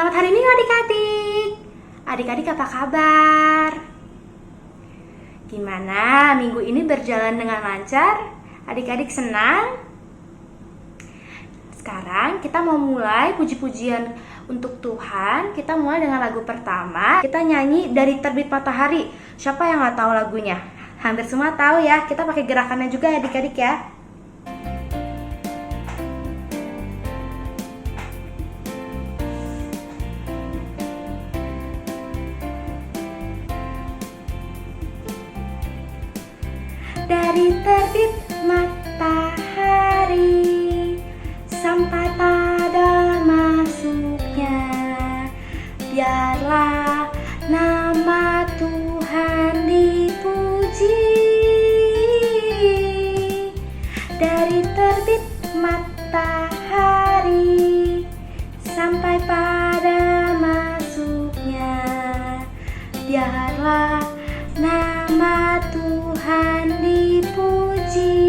Selamat hari Minggu adik-adik. Adik-adik apa kabar? Gimana minggu ini berjalan dengan lancar? Adik-adik senang? Sekarang kita mau mulai puji-pujian untuk Tuhan. Kita mulai dengan lagu pertama. Kita nyanyi Dari Terbit Matahari. Siapa yang gak tahu lagunya? Hampir semua tahu ya. Kita pakai gerakannya juga ya adik-adik ya. Dari terbit matahari sampai pada masuknya, biarlah nama Tuhan dipuji. Dari terbit matahari sampai pada masuknya, biarlah nama Tuhan dipuji.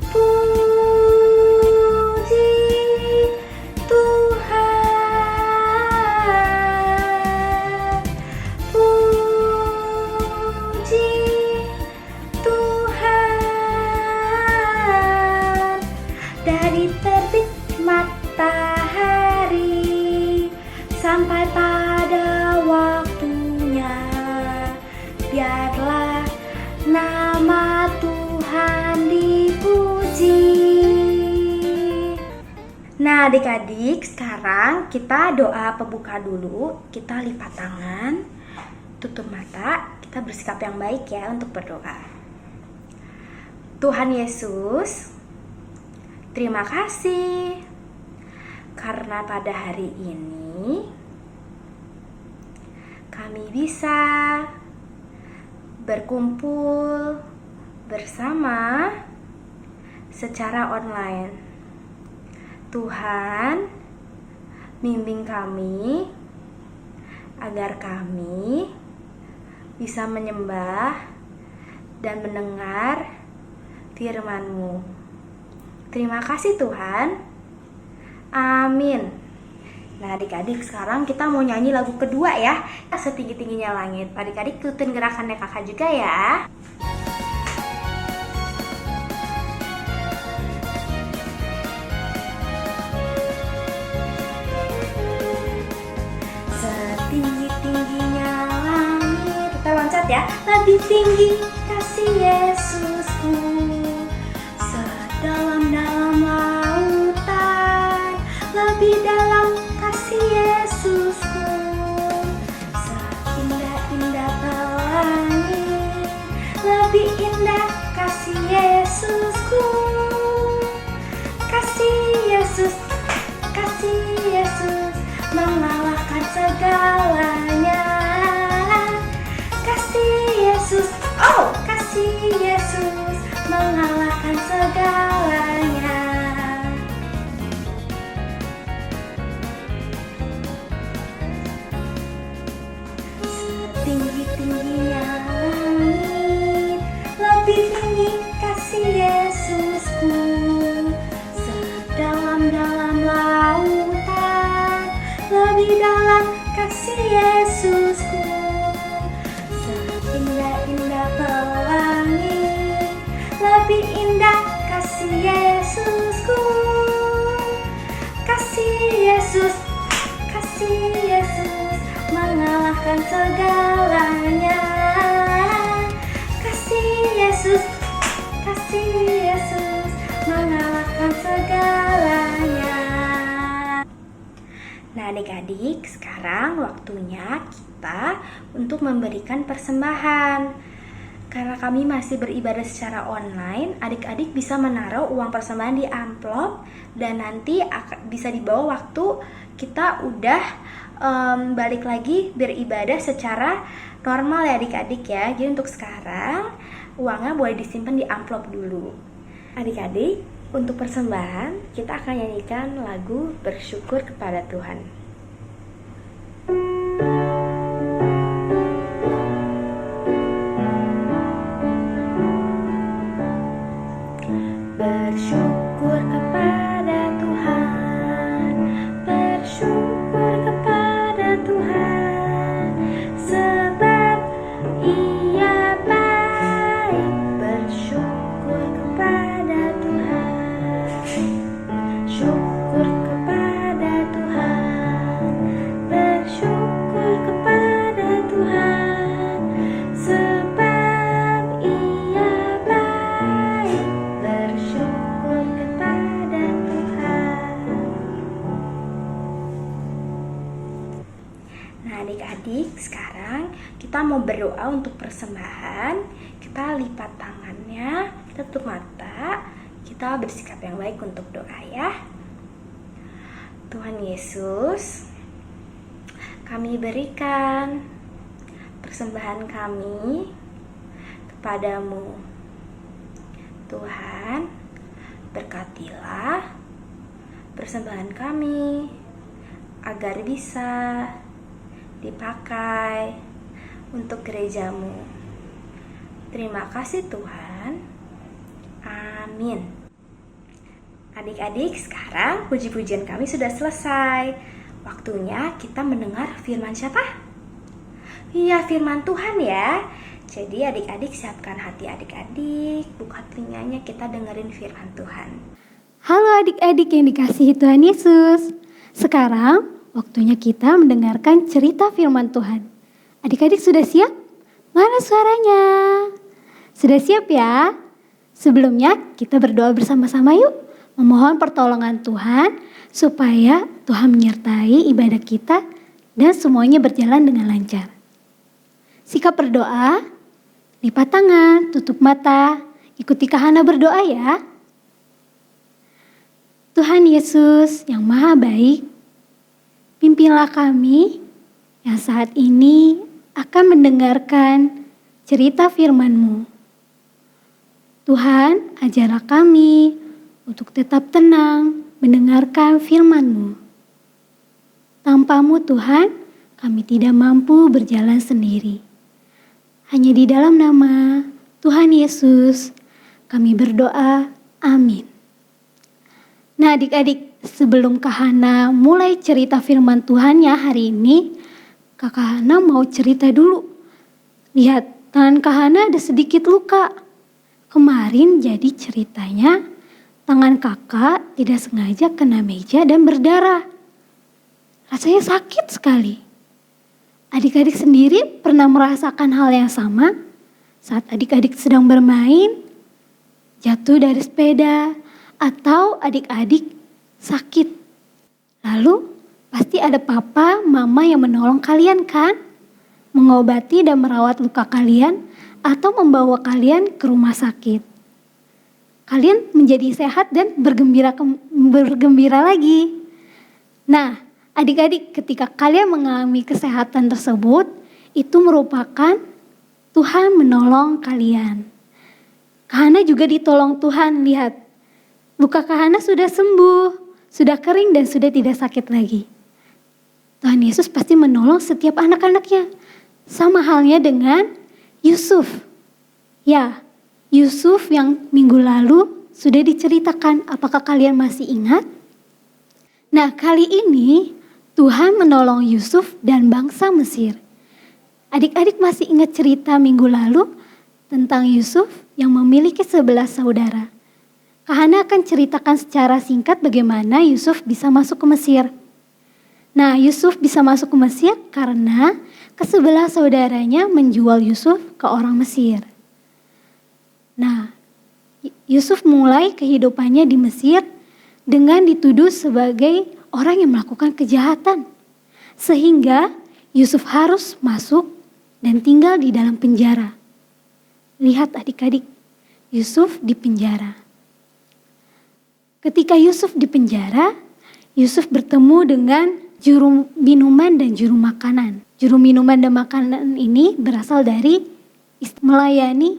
Puji Tuhan, puji Tuhan. Dari terbit matahari sampai pada waktunya, biarlah nama Tuhan dipuji. Nah adik-adik, sekarang kita doa pembuka dulu. Kita lipat tangan, tutup mata, kita bersikap yang baik ya untuk berdoa. Tuhan Yesus, terima kasih karena pada hari ini kami bisa berkumpul bersama secara online. Tuhan, bimbing kami agar kami bisa menyembah dan mendengar firman-Mu. Terima kasih Tuhan. Amin. Nah adik-adik, sekarang kita mau nyanyi lagu kedua ya, Setinggi-tingginya Langit. Adik-adik ikutin gerakannya kakak juga ya. Setinggi-tingginya langit, kita loncat ya. Lebih tinggi kasih Yesusku, sedalam-dalam lautan, lebih dalam kasih Yesusku, seindah-indah pelangi, lebih indah kasih Yesusku. Kasih Yesus, kasih Yesus mengalahkan segalanya. Kasih Yesus, oh kasih Yesus mengalahkan segalanya. Tinggi-tingginya langit, lebih tinggi kasih Yesusku, sedalam-dalam lautan, lebih dalam kasih Yesusku, seindah-indah pelangi, lebih indah kasih Yesusku. Kasih Yesus, kasih Yesus mengalahkan segalanya. Kasih Yesus, kasih Yesus mengalahkan segalanya. Nah adik-adik, sekarang waktunya kita untuk memberikan persembahan. Karena kami masih beribadah secara online, adik-adik bisa menaruh uang persembahan di amplop dan nanti bisa dibawa waktu kita udah balik lagi beribadah secara normal ya adik-adik ya. Jadi untuk sekarang uangnya boleh disimpan di amplop dulu. Adik-adik, untuk persembahan kita akan nyanyikan lagu Bersyukur kepada Tuhan. Bersyukur kepada Tuhan. Nah, adik-adik, sekarang kita mau berdoa untuk persembahan. Kita lipat tangannya, kita tutup mata, kita bersikap yang baik untuk doa ya. Tuhan Yesus, kami berikan persembahan kami kepadamu. Tuhan, berkatilah persembahan kami agar bisa dipakai untuk gerejamu. Terima kasih Tuhan. Amin. Adik-adik, sekarang puji-pujian kami sudah selesai. Waktunya kita mendengar firman siapa? Iya, firman Tuhan ya. Jadi adik-adik siapkan hati adik-adik, buka telinganya, kita dengerin firman Tuhan. Halo adik-adik yang dikasihi Tuhan Yesus. Sekarang waktunya kita mendengarkan cerita firman Tuhan. Adik-adik sudah siap? Mana suaranya? Sudah siap ya? Sebelumnya kita berdoa bersama-sama yuk. Memohon pertolongan Tuhan supaya Tuhan menyertai ibadah kita dan semuanya berjalan dengan lancar. Sikap berdoa, lipat tangan, tutup mata, ikuti Kahana berdoa ya. Tuhan Yesus yang Maha Baik, pimpinlah kami yang saat ini akan mendengarkan cerita firman-Mu. Tuhan, ajarlah kami untuk tetap tenang mendengarkan firman-Mu. Tanpa-Mu Tuhan, kami tidak mampu berjalan sendiri. Hanya di dalam nama Tuhan Yesus, kami berdoa. Amin. Nah adik-adik, sebelum Kak Hana mulai cerita firman Tuhannya hari ini, Kak Hana mau cerita dulu. Lihat, tangan Kak Hana ada sedikit luka. Kemarin jadi ceritanya, tangan kakak tidak sengaja kena meja dan berdarah. Rasanya sakit sekali. Adik-adik sendiri pernah merasakan hal yang sama saat adik-adik sedang bermain, jatuh dari sepeda, atau adik-adik sakit. Lalu pasti ada papa, mama yang menolong kalian kan? Mengobati dan merawat luka kalian atau membawa kalian ke rumah sakit. Kalian menjadi sehat dan bergembira lagi. Nah, adik-adik ketika kalian mengalami kesehatan tersebut, itu merupakan Tuhan menolong kalian. Kak Hana juga ditolong Tuhan, lihat. Luka Kak Hana sudah sembuh, sudah kering dan sudah tidak sakit lagi. Tuhan Yesus pasti menolong setiap anak-anaknya. Sama halnya dengan Yusuf. Ya, Yusuf yang minggu lalu sudah diceritakan, apakah kalian masih ingat? Nah, kali ini Tuhan menolong Yusuf dan bangsa Mesir. Adik-adik masih ingat cerita minggu lalu tentang Yusuf yang memiliki 11 saudara. Kak Hana akan ceritakan secara singkat bagaimana Yusuf bisa masuk ke Mesir. Nah, Yusuf bisa masuk ke Mesir karena ke-11 saudaranya menjual Yusuf ke orang Mesir. Nah, Yusuf mulai kehidupannya di Mesir dengan dituduh sebagai orang yang melakukan kejahatan. Sehingga Yusuf harus masuk dan tinggal di dalam penjara. Lihat adik-adik, Yusuf di penjara. Ketika Yusuf di penjara, Yusuf bertemu dengan juru minuman dan juru makanan. Juru minuman dan makanan ini berasal dari melayani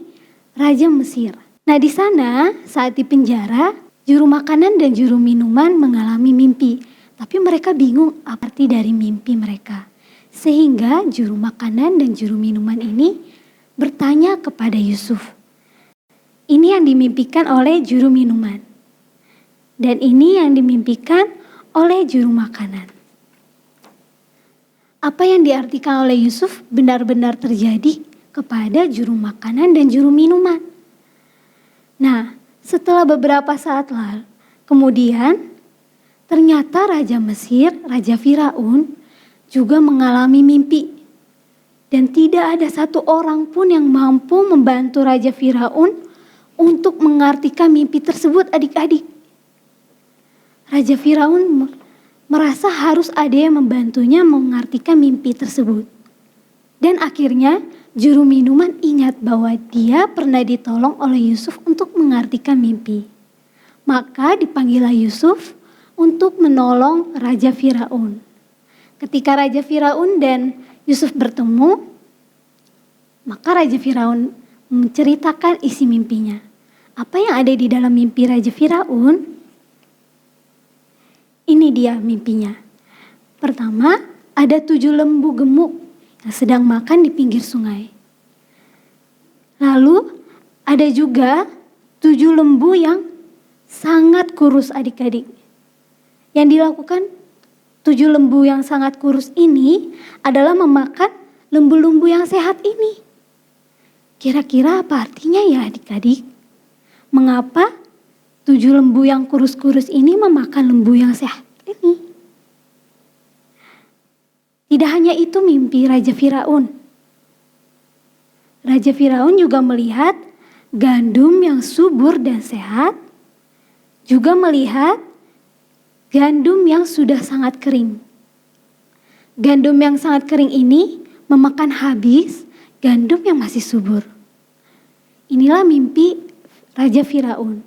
Raja Mesir. Nah di sana saat di penjara, juru makanan dan juru minuman mengalami mimpi. Tapi mereka bingung apa arti dari mimpi mereka. Sehingga juru makanan dan juru minuman ini bertanya kepada Yusuf. Ini yang dimimpikan oleh juru minuman. Dan ini yang dimimpikan oleh juru makanan. Apa yang diartikan oleh Yusuf benar-benar terjadi kepada juru makanan dan juru minuman. Nah, setelah beberapa saat lalu, kemudian ternyata Raja Mesir, Raja Firaun juga mengalami mimpi. Dan tidak ada satu orang pun yang mampu membantu Raja Firaun untuk mengartikan mimpi tersebut adik-adik. Raja Firaun merasa harus ada yang membantunya mengartikan mimpi tersebut. Dan akhirnya juru minuman ingat bahwa dia pernah ditolong oleh Yusuf untuk mengartikan mimpi. Maka dipanggillah Yusuf untuk menolong Raja Firaun. Ketika Raja Firaun dan Yusuf bertemu, maka Raja Firaun menceritakan isi mimpinya. Apa yang ada di dalam mimpi Raja Firaun? Ini dia mimpinya. Pertama, ada 7 lembu gemuk yang sedang makan di pinggir sungai. Lalu ada juga 7 lembu yang sangat kurus adik-adik. Yang dilakukan 7 lembu yang sangat kurus ini adalah memakan lembu-lembu yang sehat ini. Kira-kira apa artinya ya adik-adik? Mengapa 7 lembu yang kurus-kurus ini memakan lembu yang sehat ini? Tidak hanya itu mimpi Raja Firaun. Raja Firaun juga melihat gandum yang subur dan sehat, juga melihat gandum yang sudah sangat kering. Gandum yang sangat kering ini memakan habis gandum yang masih subur. Inilah mimpi Raja Firaun.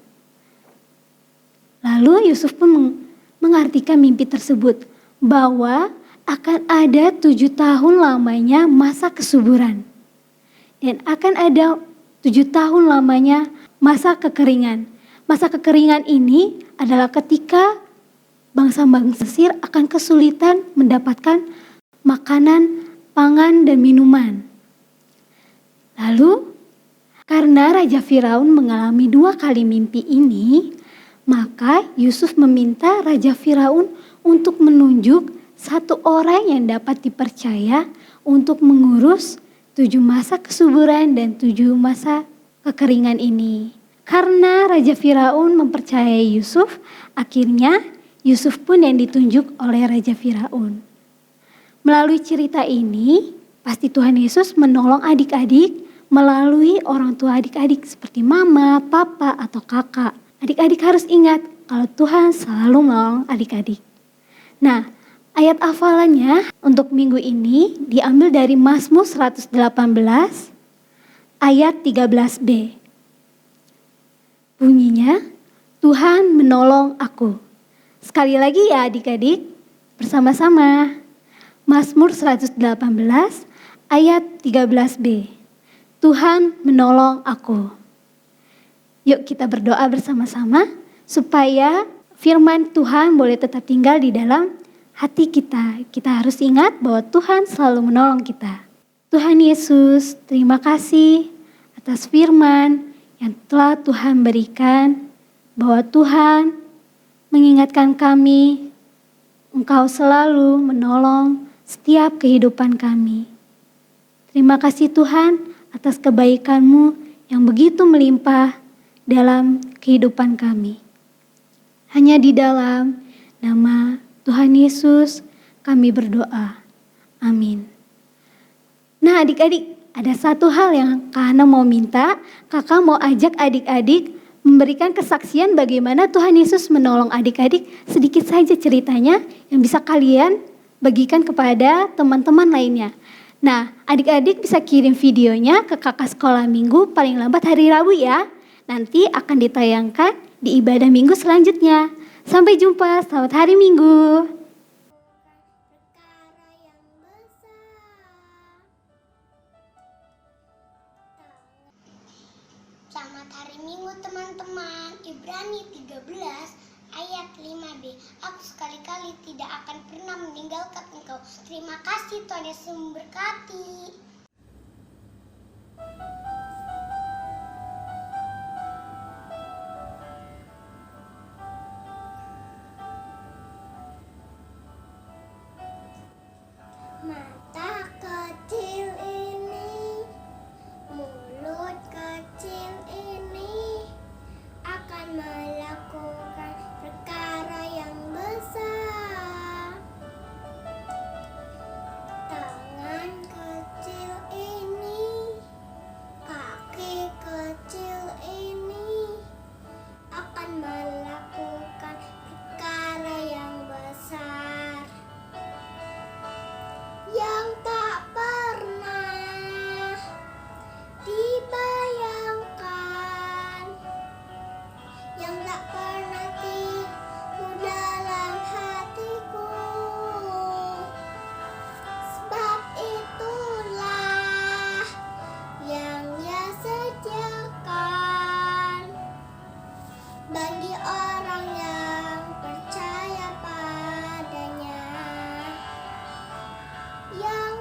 Lalu Yusuf pun mengartikan mimpi tersebut bahwa akan ada 7 tahun lamanya masa kesuburan. Dan akan ada 7 tahun lamanya masa kekeringan. Masa kekeringan ini adalah ketika bangsa-bangsa Mesir akan kesulitan mendapatkan makanan, pangan, dan minuman. Lalu, karena Raja Firaun mengalami 2 kali mimpi ini, maka Yusuf meminta Raja Firaun untuk menunjuk 1 orang yang dapat dipercaya untuk mengurus 7 masa kesuburan dan 7 masa kekeringan ini. Karena Raja Firaun mempercayai Yusuf, akhirnya Yusuf pun yang ditunjuk oleh Raja Firaun. Melalui cerita ini, pasti Tuhan Yesus menolong adik-adik melalui orang tua adik-adik seperti mama, papa, atau kakak. Adik-adik harus ingat kalau Tuhan selalu menolong adik-adik. Nah, ayat hafalannya untuk minggu ini diambil dari Mazmur 118 ayat 13b. Bunyinya, Tuhan menolong aku. Sekali lagi ya adik-adik, bersama-sama. Mazmur 118 ayat 13b. Tuhan menolong aku. Yuk kita berdoa bersama-sama supaya firman Tuhan boleh tetap tinggal di dalam hati kita. Kita harus ingat bahwa Tuhan selalu menolong kita. Tuhan Yesus, terima kasih atas firman yang telah Tuhan berikan, bahwa Tuhan mengingatkan kami, Engkau selalu menolong setiap kehidupan kami. Terima kasih Tuhan atas kebaikan-Mu yang begitu melimpah dalam kehidupan kami. Hanya di dalam nama Tuhan Yesus kami berdoa. Amin. Nah adik-adik, ada satu hal yang Kak Hana mau minta. Kakak mau ajak adik-adik memberikan kesaksian bagaimana Tuhan Yesus menolong adik-adik. Sedikit saja ceritanya yang bisa kalian bagikan kepada teman-teman lainnya. Nah, adik-adik bisa kirim videonya ke kakak sekolah minggu paling lambat hari Rabu ya. Nanti akan ditayangkan di ibadah minggu selanjutnya. Sampai jumpa, selamat hari Minggu. Selamat hari Minggu teman-teman. Ibrani 13 ayat 5b. Aku sekali-kali tidak akan pernah meninggalkan engkau. Terima kasih Tuhan Yesus memberkati. Mata kecil ini, mulut kecil ini akan melakukan perkara yang besar. Tangan kecil ini, kaki kecil ini akan melakukan perkara yang besar. yang